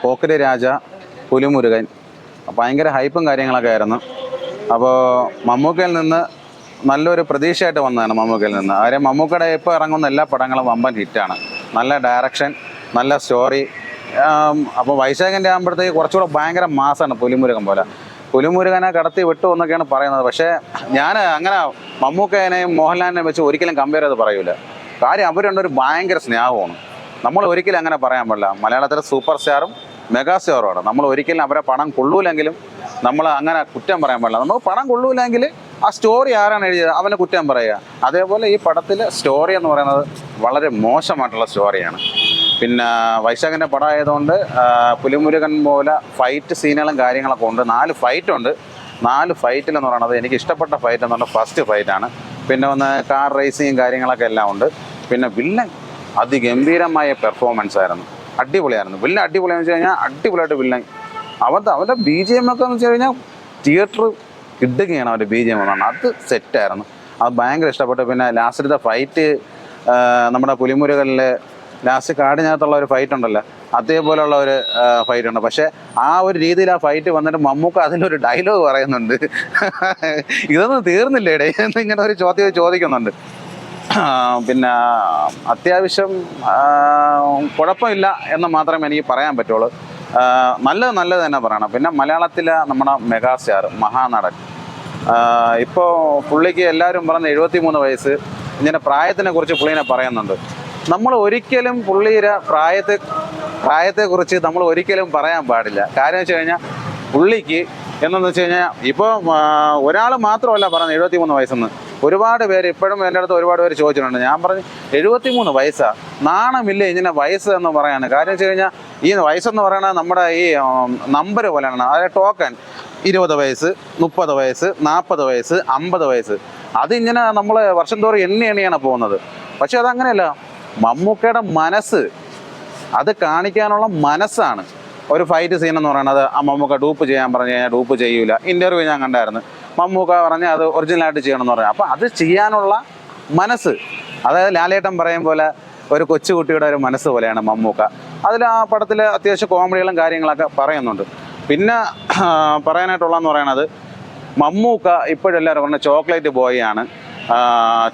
പോക്കിരി രാജ, പുലിമുരുകൻ ഭയങ്കര ഹൈപ്പും കാര്യങ്ങളൊക്കെ ആയിരുന്നു. അപ്പോൾ മമ്മൂക്കയിൽ നിന്ന് നല്ലൊരു പ്രതീക്ഷയായിട്ട് വന്നതാണ് മമ്മൂക്കയിൽ നിന്ന്. കാര്യം മമ്മൂക്കയുടെ ഇപ്പോൾ ഇറങ്ങുന്ന എല്ലാ പടങ്ങളും വമ്പൻ ഹിറ്റാണ്. നല്ല ഡയറക്ഷൻ, നല്ല സ്റ്റോറി. അപ്പോൾ വൈശാഖിൻ്റെ ആകുമ്പോഴത്തേക്ക് കുറച്ചുകൂടെ ഭയങ്കര മാസമാണ് പുലിമുരുകൻ പോലെ. പുലിമുരുകനെ കടത്തി വിട്ടു എന്നൊക്കെയാണ് പറയുന്നത്. പക്ഷേ ഞാൻ അങ്ങനെ മമ്മൂക്കനെയും മോഹൻലാലിനെയും വെച്ച് ഒരിക്കലും കമ്പയർ ചെയ്ത് പറയൂല. കാര്യം അവർ രണ്ടൊരു ഭയങ്കര സ്നേഹമാണ്. നമ്മൾ ഒരിക്കലും അങ്ങനെ പറയാൻ പാടില്ല. മലയാളത്തിലെ സൂപ്പർ സ്റ്റാറും മെഗാ സ്റ്റാറുമാണ്. നമ്മൾ ഒരിക്കലും അവരെ പണം കൊള്ളൂലെങ്കിലും നമ്മൾ അങ്ങനെ കുറ്റം പറയാൻ പാടില്ല. നമുക്ക് പണം കൊള്ളൂലെങ്കിൽ ആ സ്റ്റോറി ആരാണ് എഴുതിയത് അവനെ കുറ്റം പറയുക. അതേപോലെ ഈ പടത്തിലെ സ്റ്റോറി എന്ന് പറയുന്നത് വളരെ മോശമായിട്ടുള്ള സ്റ്റോറിയാണ്. പിന്നെ വൈശാഖിൻ്റെ പടം ആയതുകൊണ്ട് പുലിമുരുകൻ പോലെ ഫൈറ്റ് സീനുകളും കാര്യങ്ങളൊക്കെ ഉണ്ട്. 4 ഫൈറ്റുണ്ട്. 4 ഫൈറ്റിലെന്ന് പറയുന്നത് എനിക്ക് ഇഷ്ടപ്പെട്ട ഫൈറ്റ് എന്ന് പറഞ്ഞാൽ ഫസ്റ്റ് ഫൈറ്റാണ്. പിന്നെ ഒന്ന് കാർ റേസിങ്ങും കാര്യങ്ങളൊക്കെ എല്ലാം ഉണ്ട്. പിന്നെ വില്ലൻ അതിഗംഭീരമായ പെർഫോമൻസ് ആയിരുന്നു. അടിപൊളിയായിരുന്നു. വില്ലൻ അടിപൊളിയാന്ന് വെച്ച് കഴിഞ്ഞാൽ അടിപൊളിയായിട്ട് വില്ലൻ അവൻ്റെ BGM ഒക്കെ എന്ന് വെച്ച് കഴിഞ്ഞാൽ തിയേറ്റർ കിട്ടുകയാണ് അവൻ്റെ BGM എന്നാണ്. അത് സെറ്റായിരുന്നു. അത് ഭയങ്കര ഇഷ്ടപ്പെട്ടു. പിന്നെ ലാസ്റ്റത്തെ ഫൈറ്റ് നമ്മുടെ പുലിമുരുകനിൽ ലാസ്റ്റ് കാടിനകത്തുള്ള ഒരു ഫൈറ്റ് ഉണ്ടല്ലോ, അതേപോലെയുള്ള ഒരു ഫൈറ്റ് ഉണ്ട്. പക്ഷേ ആ ഒരു രീതിയിൽ ആ ഫൈറ്റ് വന്നിട്ട് മമ്മൂക്ക അതിലൊരു ഡയലോഗ് പറയുന്നുണ്ട്, ഇതൊന്നും തീർന്നില്ലേടേ എന്നിങ്ങനെ ഒരു ചോദ്യം ചോദിക്കുന്നുണ്ട്. പിന്നെ അത്യാവശ്യം കുഴപ്പമില്ല എന്ന് മാത്രമേ എനിക്ക് പറയാൻ പറ്റുള്ളൂ. നല്ലത് തന്നെ പറയണം. പിന്നെ മലയാളത്തിലെ നമ്മുടെ മെഗാസ്റ്റാർ മഹാനടൻ, ഇപ്പോൾ പുള്ളിക്ക് എല്ലാവരും പറഞ്ഞ 73 വയസ്സ്. ഇങ്ങനെ പ്രായത്തിനെ കുറിച്ച് പുള്ളീനെ പറയുന്നുണ്ട്. നമ്മൾ ഒരിക്കലും പുള്ളിയുടെ പ്രായത്തെക്കുറിച്ച് നമ്മൾ ഒരിക്കലും പറയാൻ പാടില്ല. കാര്യം വെച്ച് കഴിഞ്ഞാൽ പുള്ളിക്ക് എന്നു വെച്ച് കഴിഞ്ഞാൽ ഇപ്പോൾ ഒരാൾ മാത്രമല്ല പറഞ്ഞത് 73 വയസ്സെന്ന്. ഒരുപാട് പേര് ഇപ്പോഴും എൻ്റെ അടുത്ത് ഒരുപാട് പേര് ചോദിച്ചിട്ടുണ്ട്. ഞാൻ പറഞ്ഞു 73 വയസ്സാണ്, നാണമില്ല ഇങ്ങനെ വയസ്സ് എന്ന് പറയാണ്. കാര്യം വെച്ച് കഴിഞ്ഞാൽ ഈ വയസ്സെന്ന് പറയുന്നത് നമ്മുടെ ഈ നമ്പർ പോലെയാണ്. അതായത് ടോക്കൺ 20 വയസ്സ്, 30 വയസ്സ്, 40 വയസ്സ്, 50 വയസ്സ്. അതിങ്ങനെ നമ്മൾ വർഷം തോറും എണ്ണിയാണ് പോകുന്നത്. പക്ഷെ അതങ്ങനെയല്ല. മമ്മൂക്കയുടെ മനസ്സ്, അത് കാണിക്കാനുള്ള മനസ്സാണ്. ഒരു ഫൈറ്റ് സീൻ എന്ന് പറയുന്നത് ആ മമ്മൂക്ക ഡൂപ്പ് ചെയ്യാൻ പറഞ്ഞു കഴിഞ്ഞാൽ ഡൂപ്പ് ചെയ്യൂല. ഇൻ്റർവ്യൂ ഞാൻ കണ്ടായിരുന്നു. മമ്മൂക്ക പറഞ്ഞാൽ അത് ഒറിജിനലായിട്ട് ചെയ്യണമെന്ന് പറഞ്ഞു. അപ്പോൾ അത് ചെയ്യാനുള്ള മനസ്സ്, അതായത് ലാലേട്ടൻ പറയും പോലെ ഒരു കൊച്ചുകുട്ടിയുടെ ഒരു മനസ്സ് പോലെയാണ് മമ്മൂക്ക. അതിൽ ആ പടത്തിൽ അത്യാവശ്യം കോമഡികളും കാര്യങ്ങളൊക്കെ പറയുന്നുണ്ട്. പിന്നെ പറയാനായിട്ടുള്ളതെന്ന് പറയുന്നത് മമ്മൂക്ക ഇപ്പോഴെല്ലാവരും പറഞ്ഞ ചോക്ലേറ്റ് ബോയ് ആണ്,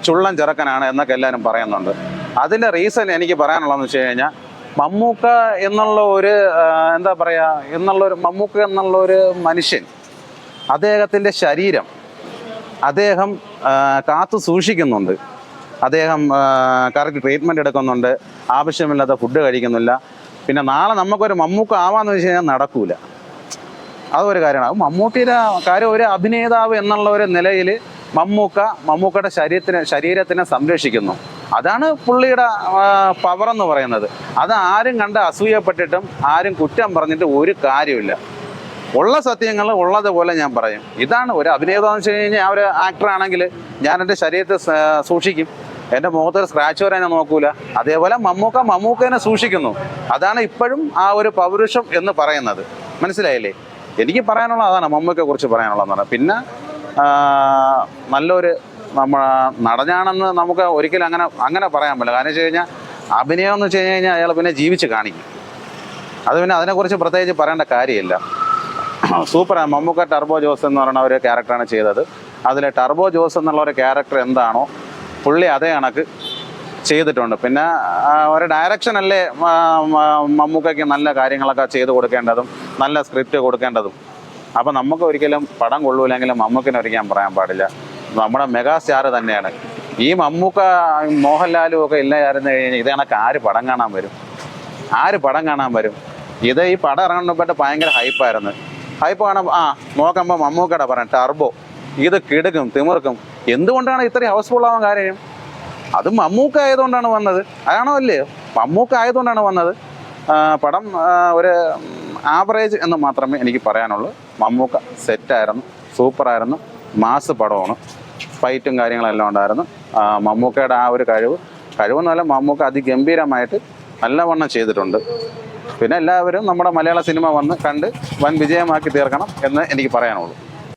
ചുള്ളൻ ചെറുക്കനാണ് എന്നൊക്കെ എല്ലാവരും പറയുന്നുണ്ട്. അതിൻ്റെ റീസൺ എനിക്ക് പറയാനുള്ളതെന്ന് വെച്ച് കഴിഞ്ഞാൽ മമ്മൂക്ക എന്നുള്ള ഒരു എന്താ പറയുക മമ്മൂക്ക എന്നുള്ള ഒരു മനുഷ്യൻ, അദ്ദേഹത്തിൻ്റെ ശരീരം അദ്ദേഹം കാത്തു സൂക്ഷിക്കുന്നുണ്ട്. അദ്ദേഹം കറക്റ്റ് ട്രീറ്റ്മെൻറ്റ് എടുക്കുന്നുണ്ട്, ആവശ്യമില്ലാത്ത ഫുഡ് കഴിക്കുന്നില്ല. പിന്നെ നാളെ നമുക്കൊരു മമ്മൂക്ക ആവാന്ന് വെച്ച് കഴിഞ്ഞാൽ നടക്കൂല. അതൊരു കാര്യമാണ്. മമ്മൂട്ടിയുടെ കാര്യം ഒരു അഭിനേതാവ് എന്നുള്ള ഒരു നിലയിൽ മമ്മൂക്കയുടെ ശരീരത്തിനെ സംരക്ഷിക്കുന്നു. അതാണ് പുള്ളിയുടെ പവർ എന്ന് പറയുന്നത്. അത് ആരും കണ്ട് അസൂയപ്പെട്ടിട്ടും ആരും കുറ്റം പറഞ്ഞിട്ട് ഒരു കാര്യമില്ല. ഉള്ള സത്യങ്ങൾ ഉള്ളതുപോലെ ഞാൻ പറയും. ഇതാണ് ഒരു അഭിനേതാന്ന് വെച്ച് കഴിഞ്ഞാൽ ഒരു ആക്ടറാണെങ്കിൽ ഞാൻ എൻ്റെ ശരീരത്തെ സൂക്ഷിക്കും. എൻ്റെ മുഖത്തൊരു സ്ക്രാച്ച് വരാൻ ഞാൻ നോക്കൂല. അതേപോലെ മമ്മൂക്കനെ സൂക്ഷിക്കുന്നു. അതാണ് ഇപ്പോഴും ആ ഒരു പൗരുഷം എന്ന് പറയുന്നത്. മനസ്സിലായില്ലേ? എനിക്ക് പറയാനുള്ള അതാണ് മമ്മൂക്കയെ കുറിച്ച് പറയാനുള്ളതെന്ന് പറഞ്ഞാൽ. പിന്നെ നല്ലൊരു നടനാണെന്ന് നമുക്ക് ഒരിക്കലും അങ്ങനെ പറയാൻ പറ്റില്ല. കാരണം വെച്ച് കഴിഞ്ഞാൽ അഭിനയം എന്ന് വെച്ച് കഴിഞ്ഞാൽ അയാൾ പിന്നെ ജീവിച്ച് കാണിക്കും. അത് പിന്നെ അതിനെക്കുറിച്ച് പ്രത്യേകിച്ച് പറയേണ്ട കാര്യമില്ല. സൂപ്പറാണ്. മമ്മൂക്ക ടർബോ ജോസ് എന്ന് പറയുന്ന ഒരു ക്യാരക്ടറാണ് ചെയ്തത്. അതിൽ ടർബോ ജോസ് എന്നുള്ള ഒരു ക്യാരക്ടർ എന്താണോ പുള്ളി അതേ കണക്ക് ചെയ്തിട്ടുണ്ട്. പിന്നെ ഒരു ഡയറക്ഷൻ അല്ലേ മമ്മൂക്കയ്ക്ക് നല്ല കാര്യങ്ങളൊക്കെ ചെയ്ത് കൊടുക്കേണ്ടതും നല്ല സ്ക്രിപ്റ്റ് കൊടുക്കേണ്ടതും. അപ്പം നമുക്ക് ഒരിക്കലും പടം കൊള്ളൂലെങ്കിലും മമ്മൂക്കിനെ ഒരിക്കലും പറയാൻ പാടില്ല. നമ്മുടെ മെഗാ സ്റ്റാർ തന്നെയാണ്. ഈ മമ്മൂക്ക മോഹൻലാലും ഒക്കെ ഇല്ലായിരുന്നു കഴിഞ്ഞാൽ ഇത് കണക്ക് ആര് പടം കാണാൻ വരും? ഈ പടം ഇറങ്ങുമ്പോഴത്തെ ഭയങ്കര ഹൈപ്പായിരുന്നു. ഹൈപ്പ് കാണാൻ നോക്കുമ്പോൾ മമ്മൂക്കയുടെ പറയാം ടർബോ, ഇത് കിടുക്കും തിമിർക്കും. എന്തുകൊണ്ടാണ് ഇത്രയും ഹൗസ്ഫുൾ ആവാൻ കാര്യം? അത് മമ്മൂക്ക ആയതുകൊണ്ടാണ് വന്നത്. അതാണോ അല്ലേ? മമ്മൂക്ക ആയതുകൊണ്ടാണ് വന്നത്. പടം ഒരു ആവറേജ് എന്ന് മാത്രമേ എനിക്ക് പറയാനുള്ളൂ. മമ്മൂക്ക സെറ്റായിരുന്നു, സൂപ്പറായിരുന്നു, മാസ് പടമാണ്. ഫൈറ്റും കാര്യങ്ങളെല്ലാം ഉണ്ടായിരുന്നു. മമ്മൂക്കയുടെ ആ ഒരു കഴിവെന്നല്ല, മമ്മൂക്ക അതിഗംഭീരമായിട്ട് നല്ലവണ്ണം ചെയ്തിട്ടുണ്ട്. പിന്നെ എല്ലാവരും നമ്മുടെ മലയാള സിനിമ വന്ന് കണ്ട് വൻ വിജയമാക്കി തീർക്കണം എന്ന് എനിക്ക് പറയാനുള്ളൂ.